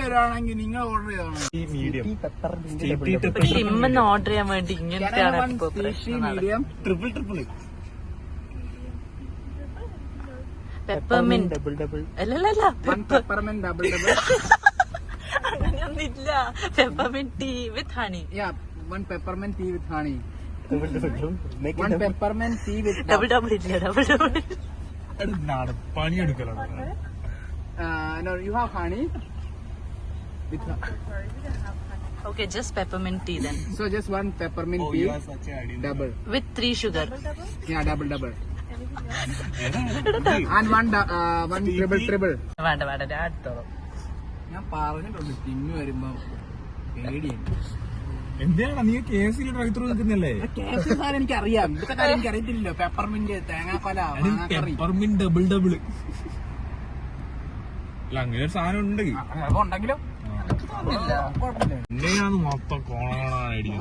വരാണെങ്കിൽ നിങ്ങൾ ഓർഡർ ചെയ്തോളാം. ടിമ്മെന്ന് ഓർഡർ ചെയ്യാൻ വേണ്ടി ഇങ്ങനത്തെയാണ് മീഡിയം ട്രിപ്പിൾ പെപ്പർമിന്റ് അല്ലല്ല പെപ്പർമെന്റ് ഡബിൾ അങ്ങനെയൊന്നുമില്ല. Peppermint tea with honey. one peppermint tea with honey. One peppermint tea with double ഇല്ല double no, you have honey with Okay, just peppermint tea then. so just one peppermint tea double With 3 sugar. yeah double and one triple വേണ്ട വേണ്ട ഞാൻ അടുത്തോളാം. ഞാൻ പറഞ്ഞിട്ടുണ്ട് തിന്നു വരുമ്പോ പേടിയാണ്. എന്തിനാണ് നീ KFC ഡ്രൈവ് ത്രൂ നിൽക്കുന്നല്ലേ? എനിക്ക് അറിയാം, ഇതൊക്കെ കാര്യം എനിക്ക് അറിയത്തില്ലല്ലോ. പെപ്പർമിന്റ്, തേങ്ങാക്കൊല, പെപ്പർമിന്റ് ഡബിൾ അല്ല അങ്ങനെ ഒരു സാധനം ഉണ്ട് ഉണ്ടെങ്കിലും എന്നെയാണ് മൊത്തം കോണാണ് ഐഡിയ.